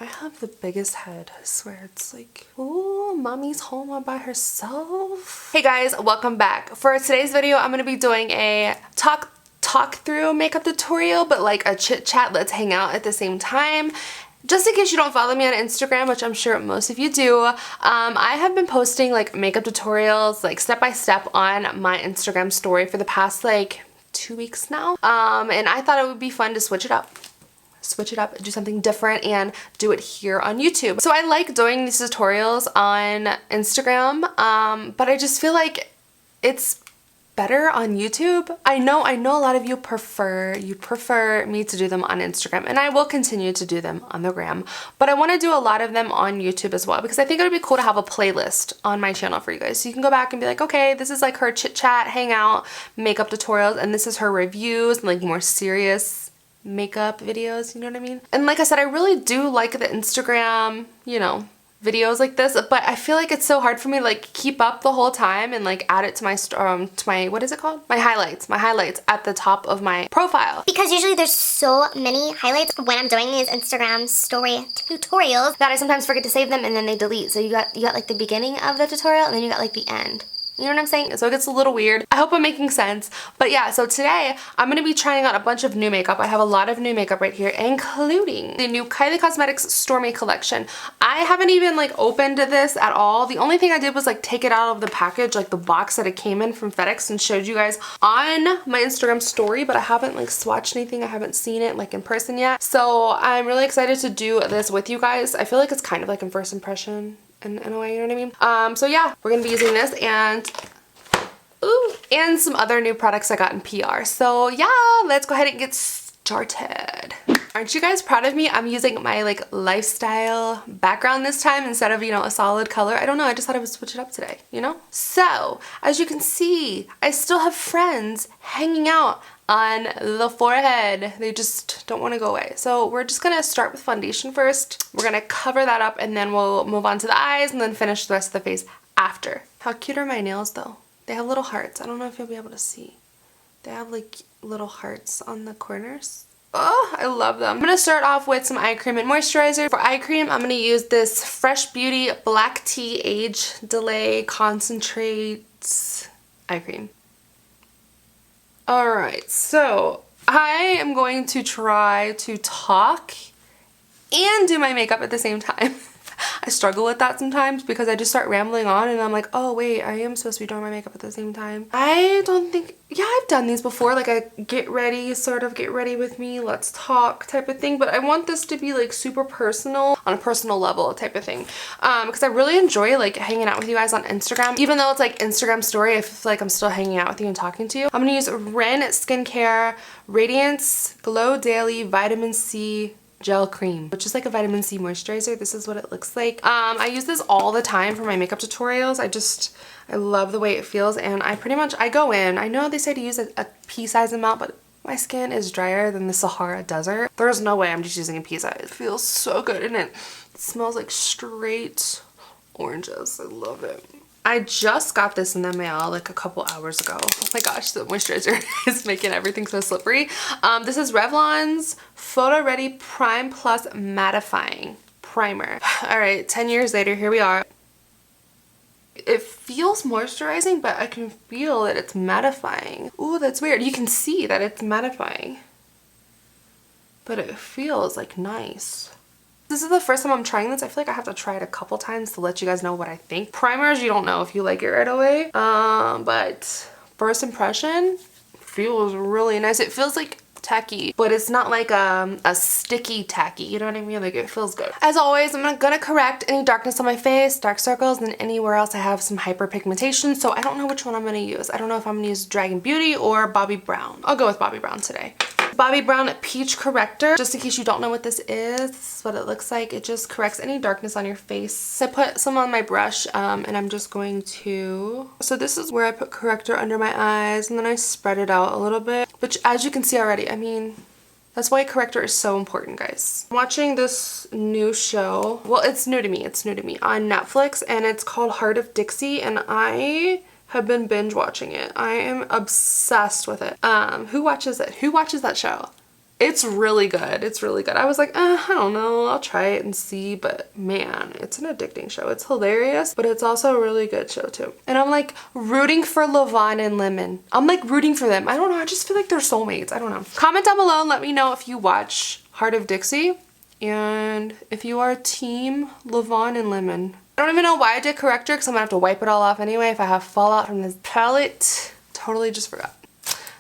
I have the biggest head, I swear. It's like, ooh, mommy's home all by herself. Hey guys, welcome back. For today's video, I'm gonna be doing a talk through makeup tutorial, but like a chit chat, let's hang out at the same time. Just in case you don't follow me on Instagram, which I'm sure most of you do, I have been posting like makeup tutorials, like step by step on my Instagram story for the past like 2 weeks now. And I thought it would be fun to switch it up, do something different, and do it here on YouTube. So I like doing these tutorials on Instagram, but I just feel like it's better on YouTube. I know a lot of you prefer me to do them on Instagram, and I will continue to do them on the gram, but I want to do a lot of them on YouTube as well, because I think it would be cool to have a playlist on my channel for you guys, so you can go back and be like, okay, this is like her chit chat, hangout, makeup tutorials, and this is her reviews and like more serious makeup videos, you know what I mean? And like I said, I really do like the Instagram, you know, videos like this, but I feel like it's so hard for me to like keep up the whole time and like add it to my what is it called? My highlights at the top of my profile. Because usually there's so many highlights when I'm doing these Instagram story tutorials that I sometimes forget to save them and then they delete. So you got like the beginning of the tutorial and then you got like the end. You know what I'm saying? So it gets a little weird. I hope I'm making sense. But yeah, so today I'm going to be trying out a bunch of new makeup. I have a lot of new makeup right here, including the new Kylie Cosmetics Stormy collection. I haven't even like opened this at all. The only thing I did was like take it out of the package, like the box that it came in from FedEx, and showed you guys on my Instagram story, but I haven't like swatched anything. I haven't seen it like in person yet. So I'm really excited to do this with you guys. I feel like it's kind of like a first impression in a way, you know what I mean? So yeah, we're gonna be using this and some other new products I got in PR. So yeah, let's go ahead and get started. Aren't you guys proud of me? I'm using my like lifestyle background this time instead of, you know, a solid color. I don't know, I just thought I would switch it up today, you know? So, as you can see, I still have friends hanging out on the forehead. They just don't want to go away. So we're just gonna start with foundation first. We're gonna cover that up and then we'll move on to the eyes and then finish the rest of the face after. How cute are my nails though? They have little hearts. I don't know if you'll be able to see. They have like little hearts on the corners. Oh, I love them. I'm gonna start off with some eye cream and moisturizer. For eye cream, I'm gonna use this Fresh Beauty Black Tea Age Delay Concentrates eye cream. Alright, so I am going to try to talk and do my makeup at the same time. I struggle with that sometimes because I just start rambling on and I'm like, oh wait, I am supposed to be doing my makeup at the same time. I don't think, yeah, I've done these before, like a get ready, sort of get ready with me, let's talk type of thing, but I want this to be like super personal, on a personal level type of thing, because I really enjoy like hanging out with you guys on Instagram. Even though it's like Instagram story, I feel like I'm still hanging out with you and talking to you. I'm gonna use Ren Skincare Radiance Glow Daily Vitamin C Gel Cream, which is like a vitamin C moisturizer. This is what it looks like. I use this all the time for my makeup tutorials. I love the way it feels, and I go in. I know they say to use a pea-size amount, but my skin is drier than the Sahara Desert. There's no way I'm just using a pea-size. It feels so good, and it smells like straight oranges. I love it. I just got this in the mail like a couple hours ago. Oh my gosh, the moisturizer is making everything so slippery. This is Revlon's Photo Ready Prime Plus Mattifying Primer. All right, 10 years later, here we are. It feels moisturizing, but I can feel that it's mattifying. Ooh, that's weird. You can see that it's mattifying, but it feels like nice. This is the first time I'm trying this. I feel like I have to try it a couple times to let you guys know what I think. Primers, you don't know if you like it right away. But first impression, feels really nice. It feels like tacky, but it's not like a sticky tacky, you know what I mean? Like it feels good. As always, I'm gonna correct any darkness on my face, dark circles, and anywhere else I have some hyperpigmentation, so I don't know which one I'm gonna use. I don't know if I'm gonna use Dragon Beauty or Bobbi Brown. I'll go with Bobbi Brown today. Bobbi Brown Peach Corrector. Just in case you don't know what this is what it looks like. It just corrects any darkness on your face. I put some on my brush and I'm just going to... So this is where I put corrector under my eyes and then I spread it out a little bit. Which, as you can see already, I mean, that's why corrector is so important, guys. I'm watching this new show. Well, it's new to me. It's new to me on Netflix and it's called Heart of Dixie, and I have been binge watching it. I am obsessed with it. Who watches it? Who watches that show? It's really good. It's really good. I was like, I don't know. I'll try it and see. But man, it's an addicting show. It's hilarious, but it's also a really good show too. And I'm like rooting for Levon and Lemon. I'm like rooting for them. I don't know. I just feel like they're soulmates. I don't know. Comment down below and let me know if you watch Heart of Dixie and if you are team Levon and Lemon. I don't even know why I did corrector because I'm gonna have to wipe it all off anyway if I have fallout from this palette. Totally just forgot.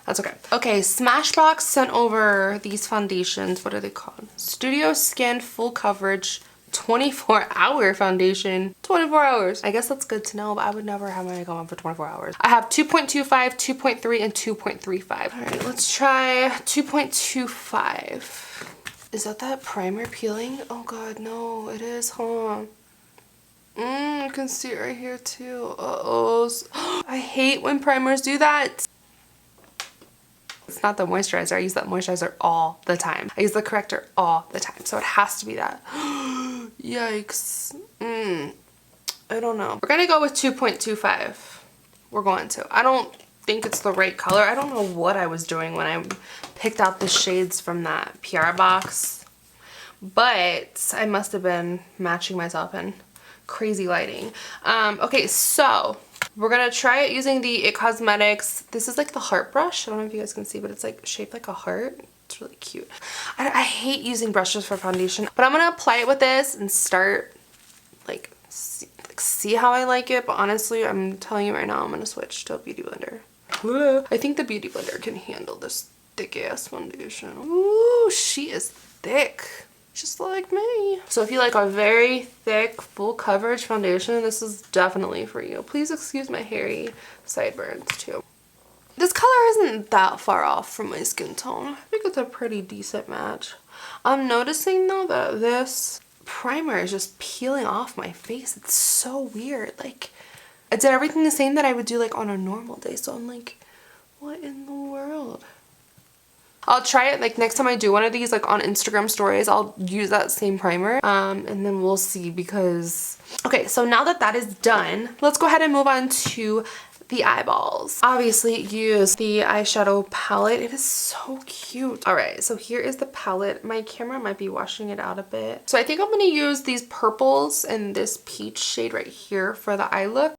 That's okay. Okay, Smashbox sent over these foundations. What are they called? Studio Skin Full Coverage 24-hour foundation. 24 hours. I guess that's good to know, but I would never have my makeup on for 24 hours. I have 2.25, 2.3, and 2.35. All right, let's try 2.25. Is that primer peeling? Oh God, no, it is, huh? I can see it right here too. Uh-oh. I hate when primers do that. It's not the moisturizer. I use that moisturizer all the time. I use the corrector all the time. So it has to be that. Yikes. I don't know. We're gonna go with 2.25. We're going to. I don't think it's the right color. I don't know what I was doing when I picked out the shades from that PR box. But I must have been matching myself in crazy lighting. Okay, so we're gonna try it using the It Cosmetics. This is like the heart brush. I don't know if you guys can see, but it's like shaped like a heart. It's really cute. I hate using brushes for foundation, but I'm gonna apply it with this and start like see how I like it. But honestly, I'm telling you right now, I'm gonna switch to a beauty blender. I think the beauty blender can handle this thick ass foundation. Ooh, she is thick. Just like me. So if you like a very thick, full coverage foundation, this is definitely for you. Please excuse my hairy sideburns too. This color isn't that far off from my skin tone. I think it's a pretty decent match. I'm noticing though that this primer is just peeling off my face. It's so weird. Like, I did everything the same that I would do like on a normal day. So I'm like, what in the world? I'll try it like next time I do one of these like on Instagram stories. I'll use that same primer and then we'll see because okay, so now that that is done, let's go ahead and move on to the eyeballs. Obviously use the eyeshadow palette. It is so cute. All right, so here is the palette. My camera might be washing it out a bit. So I think I'm gonna use these purples and this peach shade right here for the eye look.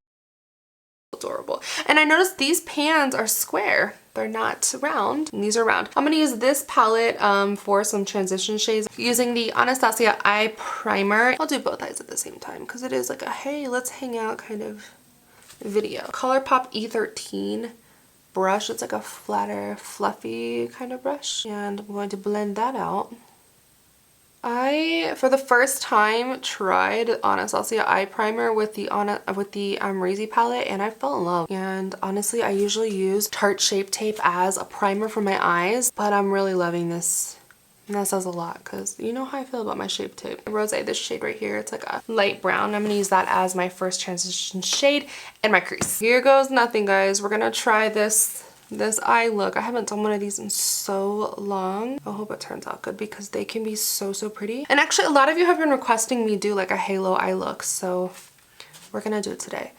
Adorable. And I noticed these pans are square. They're not round, and these are round. I'm gonna use this palette for some transition shades using the Anastasia Eye Primer. I'll do both eyes at the same time because it is like a hey, let's hang out kind of video. ColourPop E13 brush. It's like a flatter, fluffy kind of brush. And I'm going to blend that out. I, for the first time, tried Anastasia Eye Primer with the Razy palette, and I fell in love. And honestly, I usually use Tarte Shape Tape as a primer for my eyes, but I'm really loving this. And that says a lot because you know how I feel about my Shape Tape. Rosé, this shade right here, it's like a light brown. I'm going to use that as my first transition shade and my crease. Here goes nothing, guys. We're going to try this eye look. I haven't done one of these in so long. I hope it turns out good because they can be so pretty. And actually a lot of you have been requesting me do like a halo eye look, so we're gonna do it today.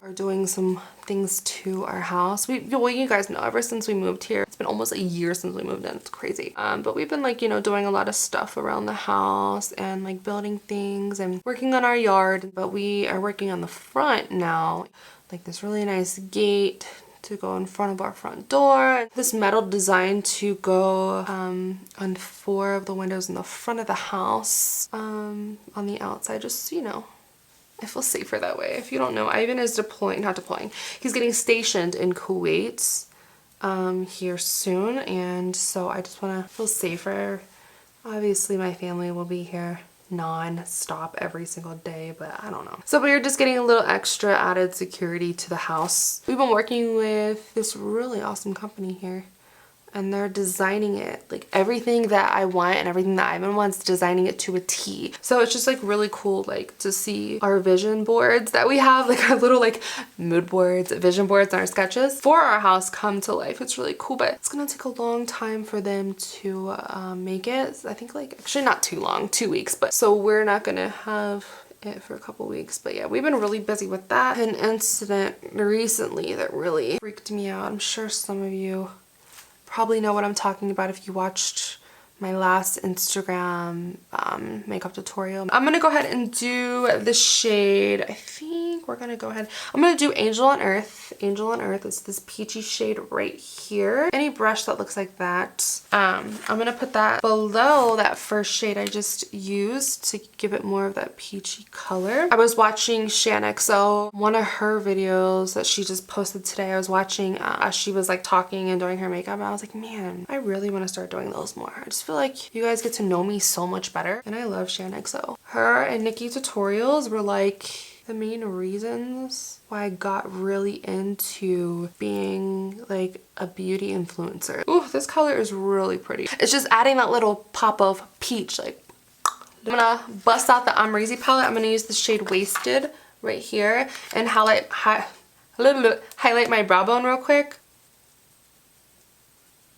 We're doing some things to our house. Well, you guys know, ever since we moved here, it's been almost a year since we moved in. It's crazy. But we've been like, you know, doing a lot of stuff around the house and like building things and working on our yard. But we are working on the front now. Like this really nice gate to go in front of our front door. This metal design to go on 4 of the windows in the front of the house. On the outside, just, you know, I feel safer that way. If you don't know, Ivan is he's getting stationed in Kuwait here soon, and so I just want to feel safer. Obviously my family will be here non-stop every single day, but I don't know. So we're just getting a little extra added security to the house. We've been working with this really awesome company here, and they're designing it like everything that I want and everything that Ivan wants, designing it to a T. So it's just like really cool like to see our vision boards that we have, like our little like mood boards, vision boards, and our sketches for our house come to life. It's really cool, but it's gonna take a long time for them to make it. I think like actually not too long, 2 weeks, but so we're not gonna have it for a couple weeks. But yeah, we've been really busy with that. An incident recently that really freaked me out. I'm sure some of you probably know what I'm talking about if you watched my last Instagram makeup tutorial. I'm gonna go ahead and do the shade. I think we're gonna go ahead. I'm gonna do Angel on Earth. Angel on Earth. It's this peachy shade right here. Any brush that looks like that. I'm gonna put that below that first shade I just used to give it more of that peachy color. I was watching ShanXO, one of her videos that she just posted today. I was watching as she was like talking and doing her makeup, and I was like, man, I really want to start doing those more. I just feel like you guys get to know me so much better, and I love ShanXO. Her and Nikki tutorials were like the main reasons why I got really into being like a beauty influencer. Ooh, this color is really pretty. It's just adding that little pop of peach. Like, I'm gonna bust out the Amrezy palette. I'm gonna use the shade Wasted right here and highlight my brow bone real quick.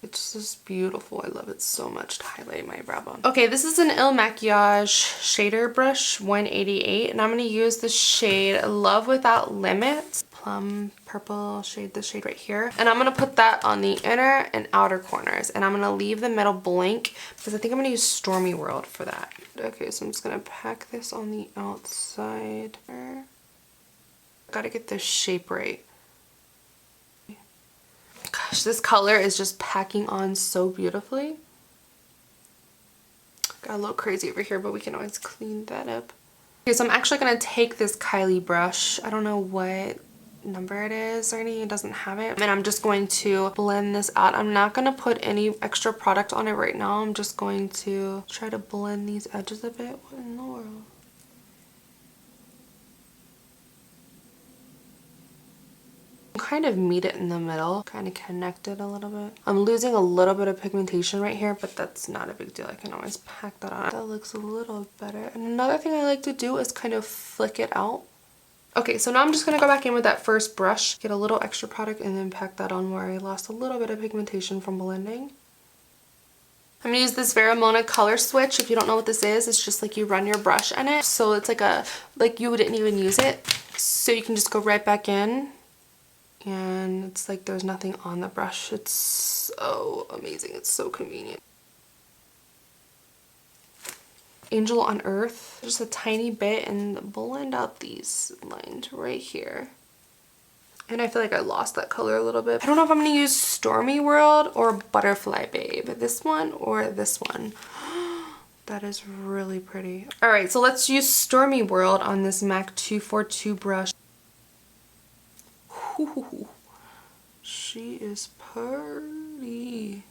It's just beautiful. I love it so much to highlight my brow bone. Okay, this is an Il Makiage shader brush 188, and I'm going to use the shade Love Without Limits. Plum purple shade, this shade right here. And I'm going to put that on the inner and outer corners, and I'm going to leave the middle blank because I think I'm going to use Stormy World for that. Okay, so I'm just going to pack this on the outside. Gotta get this shape right. Gosh, this color is just packing on so beautifully. Got a little crazy over here, but we can always clean that up. Okay, so I'm actually gonna take this Kylie brush. I don't know what number it is or anything, it doesn't have it. And I'm just going to blend this out. I'm not gonna put any extra product on it right now. I'm just going to try to blend these edges a bit. What in the world? Kind of meet it in the middle, kind of connect it a little bit. I'm losing a little bit of pigmentation right here, but that's not a big deal. I can always pack that on. That looks a little better. And another thing I like to do is kind of flick it out. Okay, so now I'm just gonna go back in with that first brush, get a little extra product, and then pack that on where I lost a little bit of pigmentation from blending. I'm gonna use this Veramona color switch. If you don't know what this is, it's just like you run your brush in it. So it's like you wouldn't even use it. So you can just go right back in. And it's like there's nothing on the brush. It's so amazing. It's so convenient. Angel on Earth, just a tiny bit, and blend out these lines right here. And I feel like I lost that color a little bit. I don't know if I'm going to use Stormy World or Butterfly Babe. This one or this one. That is really pretty. Alright, so let's use Stormy World on this MAC 242 brush. Ooh, she is pretty.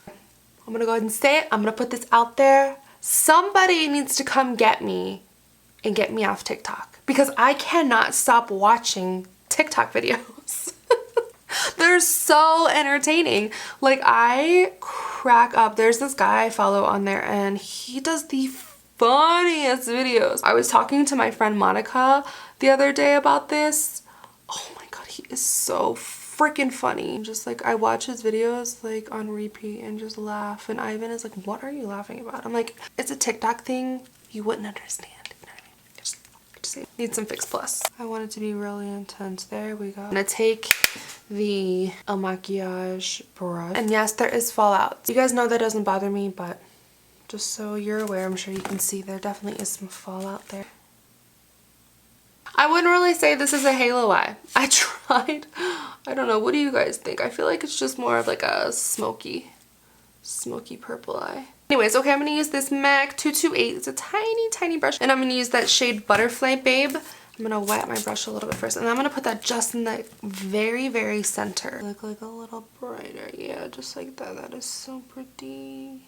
I'm gonna go ahead and say it. I'm gonna put this out there. Somebody needs to come get me and get me off TikTok because I cannot stop watching TikTok videos. They're so entertaining. Like, I crack up. There's this guy I follow on there and he does the funniest videos. I was talking to my friend Monica the other day about this. Oh my god, he is so freaking funny. Just like, I watch his videos like on repeat and just laugh, and Ivan is like, what are you laughing about? I'm like, it's a TikTok thing, you wouldn't understand. You know what I mean? Just say, need some Fix Plus. I want it to be really intense. There we go. I'm gonna take the El Makiage brush, and yes, there is fallout. You guys know that doesn't bother me, but just so you're aware, I'm sure you can see there definitely is some fallout there. I wouldn't really say this is a halo eye. I tried. I don't know. What do you guys think? I feel like it's just more of like a smoky purple eye. Anyways, okay, I'm going to use this MAC 228. It's a tiny, tiny brush. And I'm going to use that shade Butterfly Babe. I'm going to wet my brush a little bit first. And I'm going to put that just in the very, very center. Look like a little brighter. Yeah, just like that. That is so pretty.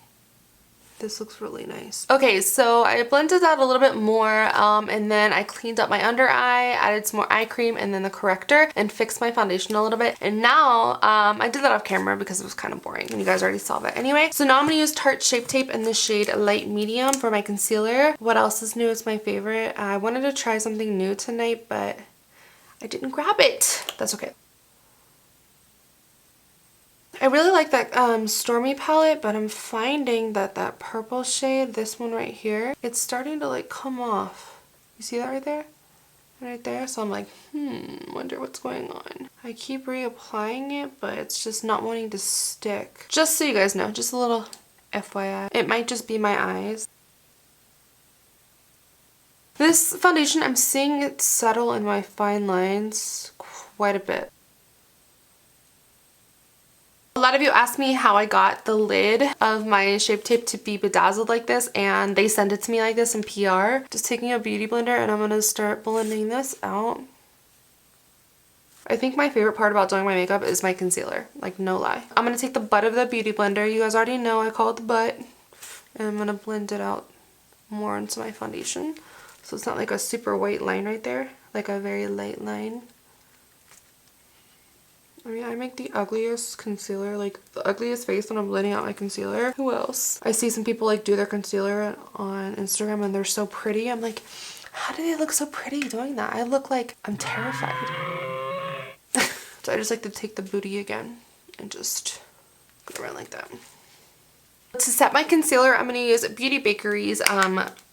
This looks really nice. Okay, so I blended out a little bit more and then I cleaned up my under eye, added some more eye cream and then the corrector and fixed my foundation a little bit. And now I did that off camera because it was kind of boring and you guys already saw that anyway. So now I'm going to use Tarte Shape Tape in the shade Light Medium for my concealer. What else is new? It's my favorite. I wanted to try something new tonight, but I didn't grab it. That's okay. I really like that Stormy palette, but I'm finding that that purple shade, this one right here, it's starting to like come off. You see that right there? Right there? So I'm like, wonder what's going on. I keep reapplying it, but it's just not wanting to stick. Just so you guys know, just a little FYI. It might just be my eyes. This foundation, I'm seeing it settle in my fine lines quite a bit. A lot of you asked me how I got the lid of my Shape Tape to be bedazzled like this, and they sent it to me like this in PR. Just taking a beauty blender and I'm going to start blending this out. I think my favorite part about doing my makeup is my concealer, like no lie. I'm going to take the butt of the beauty blender, you guys already know I call it the butt, and I'm going to blend it out more into my foundation. So it's not like a super white line right there, like a very light line. I mean, I make the ugliest concealer, like the ugliest face when I'm blending out my concealer. Who else? I see some people like do their concealer on Instagram and they're so pretty. I'm like, how do they look so pretty doing that? I look like I'm terrified. So I just like to take the booty again and just go around like that. To set my concealer, I'm going to use Beauty Bakery's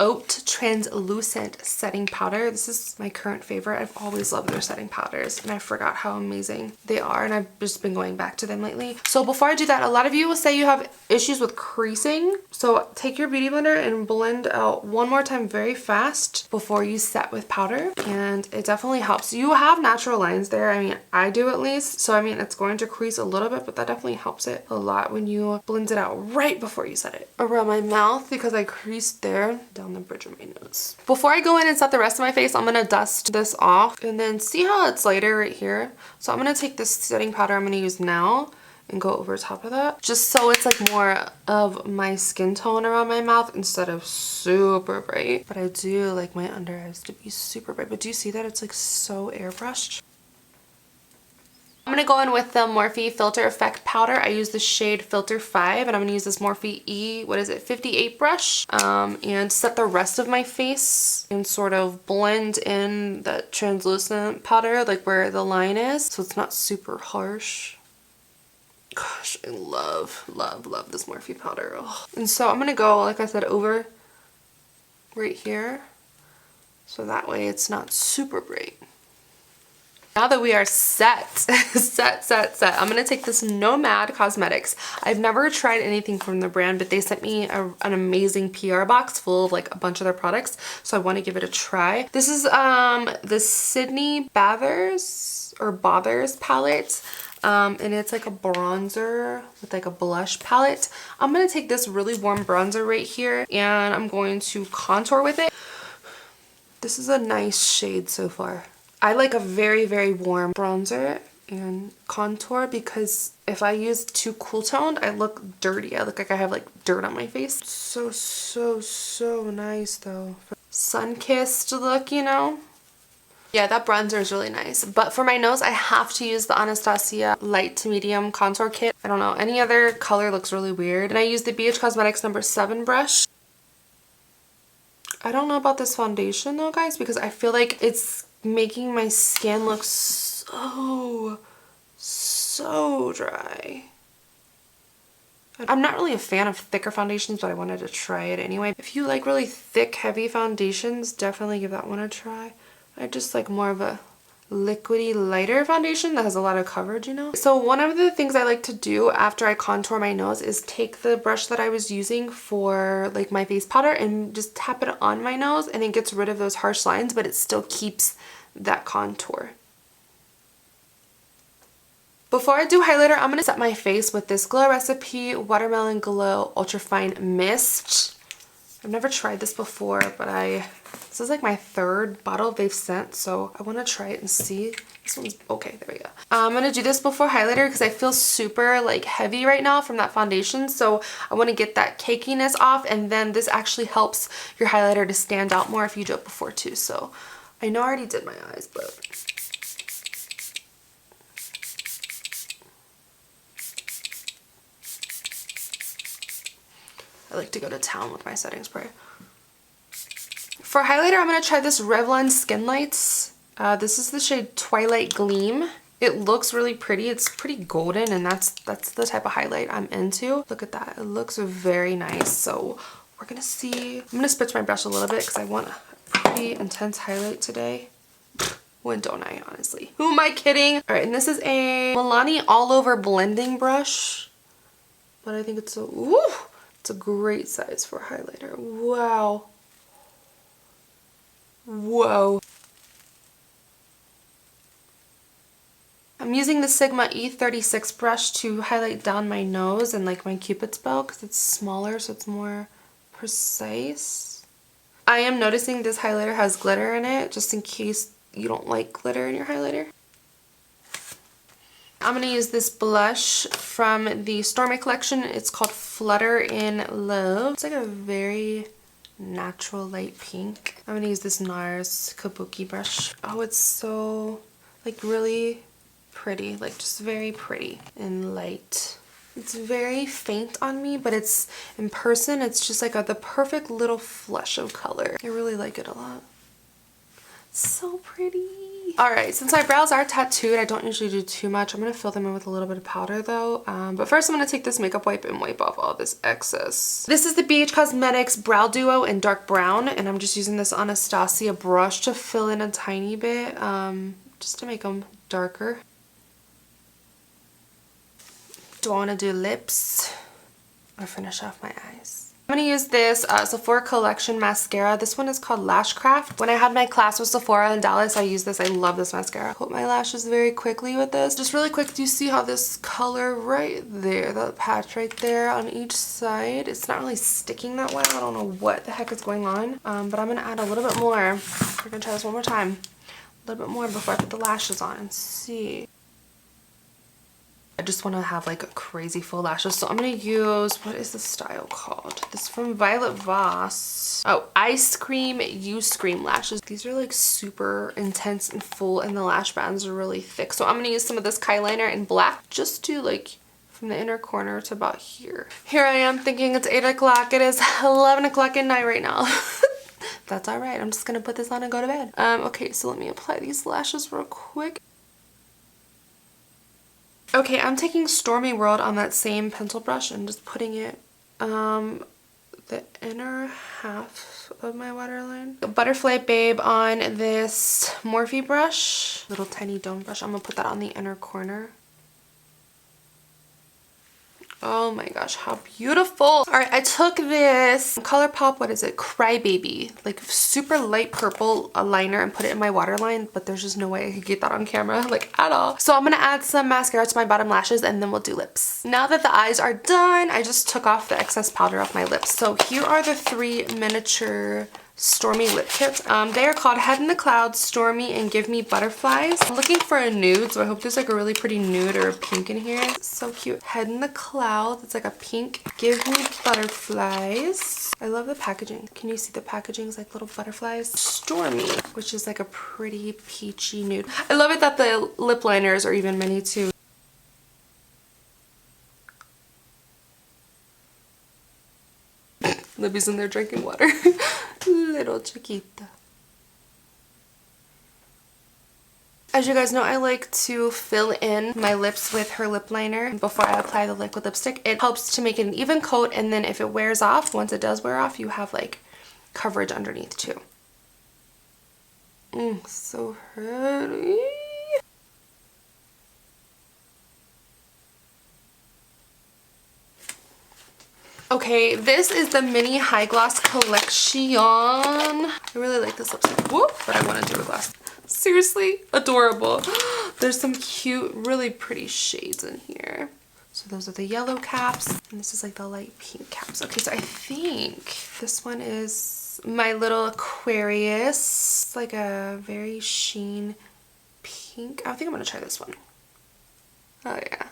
Oat Translucent Setting Powder. This is my current favorite. I've always loved their setting powders, and I forgot how amazing they are, and I've just been going back to them lately. So before I do that, a lot of you will say you have issues with creasing. So take your beauty blender and blend out one more time very fast before you set with powder, and it definitely helps. You have natural lines there. I mean, I do at least. So I mean, it's going to crease a little bit, but that definitely helps it a lot when you blend it out right before you set it. Around my mouth because I creased there, down the bridge of my nose. Before I go in and set the rest of my face, I'm gonna dust this off, and then see how it's lighter right here? So I'm gonna take this setting powder I'm gonna use now and go over top of that, just so it's like more of my skin tone around my mouth instead of super bright. But I do like my under eyes to be super bright. But do you see that it's like so airbrushed? I'm going to go in with the Morphe Filter Effect Powder. I use the shade Filter 5, and I'm going to use this Morphe 58 brush, and set the rest of my face and sort of blend in the translucent powder, like where the line is, so it's not super harsh. Gosh, I love this Morphe powder. Ugh. And so I'm going to go, like I said, over right here, so that way it's not super bright. Now that we are set, I'm going to take this Nomad Cosmetics. I've never tried anything from the brand, but they sent me an amazing PR box full of like a bunch of their products, so I want to give it a try. This is the Sydney Bothers palette, and it's like a bronzer with like a blush palette. I'm going to take this really warm bronzer right here, and I'm going to contour with it. This is a nice shade so far. I like a very, very warm bronzer and contour, because if I use too cool toned, I look dirty. I look like I have like dirt on my face. So nice though. Sun-kissed look, you know? Yeah, that bronzer is really nice. But for my nose, I have to use the Anastasia light to medium contour kit. I don't know, any other color looks really weird. And I use the BH Cosmetics No. 7 brush. I don't know about this foundation though, guys, because I feel like it's making my skin look so dry. I'm not really a fan of thicker foundations, but I wanted to try it anyway. If you like really thick, heavy foundations, definitely give that one a try. I just like more of a liquidy, lighter foundation that has a lot of coverage, you know? So one of the things I like to do after I contour my nose is take the brush that I was using for like my face powder and just tap it on my nose, and it gets rid of those harsh lines, but it still keeps that contour. Before I do highlighter, I'm going to set my face with this Glow Recipe Watermelon Glow Ultrafine Mist. I've never tried this before, but this is like my third bottle they've sent, so I want to try it and see. This one's okay, there we go. I'm going to do this before highlighter because I feel super like heavy right now from that foundation, so I want to get that cakiness off, and then this actually helps your highlighter to stand out more if you do it before too. So I know I already did my eyes, but I like to go to town with my setting spray. For highlighter, I'm going to try this Revlon Skin Lights. This is the shade Twilight Gleam. It looks really pretty. It's pretty golden, and that's the type of highlight I'm into. Look at that. It looks very nice. So we're going to see. I'm going to spitz my brush a little bit because I want a pretty intense highlight today. When don't I, honestly? Who am I kidding? All right, and this is a Milani All Over Blending Brush. But I think it's so, ooh, It's a great size for a highlighter. Wow. Whoa. I'm using the Sigma E36 brush to highlight down my nose and like my cupid's bow because it's smaller, so it's more precise. I am noticing this highlighter has glitter in it, just in case you don't like glitter in your highlighter. I'm going to use this blush from the Stormy collection. It's called Flutter in Love. It's like a very natural light pink. I'm going to use this NARS Kabuki brush. Oh, it's so like really pretty, like just very pretty and light. It's very faint on me, but it's in person, it's just like the perfect little flush of color. I really like it a lot. So pretty. Alright, since my brows are tattooed, I don't usually do too much. I'm going to fill them in with a little bit of powder though. But first I'm going to take this makeup wipe and wipe off all this excess. This is the BH Cosmetics Brow Duo in dark brown, and I'm just using this Anastasia brush to fill in a tiny bit, just to make them darker. Do I want to do lips or finish off my eyes? I'm going to use this Sephora Collection mascara. This one is called Lashcraft. When I had my class with Sephora in Dallas, I used this. I love this mascara. Coat my lashes very quickly with this. Just really quick, do you see how this color right there, that patch right there on each side, it's not really sticking that well. I don't know what the heck is going on, but I'm going to add a little bit more. We're going to try this one more time. A little bit more before I put the lashes on and see. I just want to have like a crazy full lashes, so I'm going to use, what is the style called? This is from Violet Voss. Oh, Ice Cream You Scream lashes. These are like super intense and full, and the lash bands are really thick. So I'm going to use some of this Kyliner in black just to like from the inner corner to about here. Here I am thinking it's 8 o'clock. It is 11 o'clock at night right now. That's alright. I'm just going to put this on and go to bed. Okay, so let me apply these lashes real quick. Okay, I'm taking Stormy World on that same pencil brush and just putting it the inner half of my waterline. Butterfly Babe on this Morphe brush, little tiny dome brush. I'm gonna put that on the inner corner. Oh my gosh, how beautiful. All right, I took this ColourPop, what is it? Crybaby, like super light purple liner and put it in my waterline, but there's just no way I could get that on camera, like at all. So I'm gonna add some mascara to my bottom lashes and then we'll do lips. Now that the eyes are done, I just took off the excess powder off my lips. So here are the 3 miniature Stormy lip kits. They are called Head in the Clouds, Stormy, and Give Me Butterflies. I'm looking for a nude, so I hope there's like a really pretty nude or a pink in here. It's so cute. Head in the Clouds. It's like a pink. Give Me Butterflies. I love the packaging. Can you see the packaging is like little butterflies? Stormy, which is like a pretty peachy nude. I love it that the lip liners are even mini too. Libby's in there drinking water. Little chiquita. As you guys know, I like to fill in my lips with her lip liner before I apply the liquid lipstick. It helps to make it an even coat, and then if it wears off, once it does wear off, you have like coverage underneath too. So pretty. Okay, this is the mini high gloss collection. I really like this lipstick. Whoop, but I want to do a gloss. Seriously, adorable. There's some cute, really pretty shades in here. So those are the yellow caps, and this is like the light pink caps. Okay, so I think this one is my little Aquarius. It's like a very sheen pink. I think I'm gonna try this one. Oh yeah.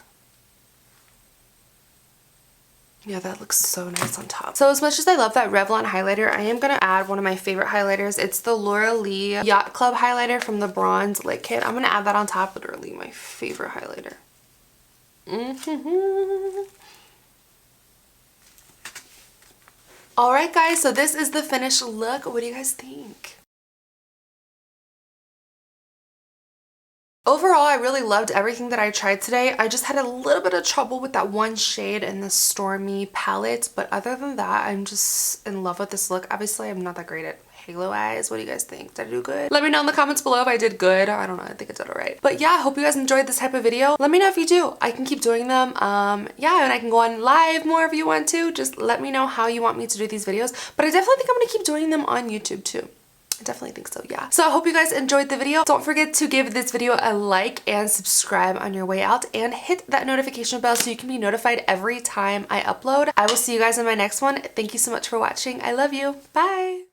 Yeah, that looks so nice on top. So as much as I love that Revlon highlighter, I am going to add one of my favorite highlighters. It's the Laura Lee Yacht Club highlighter from the Bronze Lit Kit. I'm going to add that on top. Literally my favorite highlighter. Alright guys, so this is the finished look. What do you guys think? Overall, I really loved everything that I tried today. I just had a little bit of trouble with that one shade in the Stormy palette, but other than that, I'm just in love with this look. Obviously, I'm not that great at halo eyes. What do you guys think? Did I do good? Let me know in the comments below if I did good. I don't know. I think I did alright. But yeah, I hope you guys enjoyed this type of video. Let me know if you do. I can keep doing them. Yeah, and I can go on live more if you want to. Just let me know how you want me to do these videos. But I definitely think I'm gonna keep doing them on YouTube too. I definitely think so, yeah. So I hope you guys enjoyed the video. Don't forget to give this video a like and subscribe on your way out and hit that notification bell so you can be notified every time I upload. I will see you guys in my next one. Thank you so much for watching. I love you. Bye.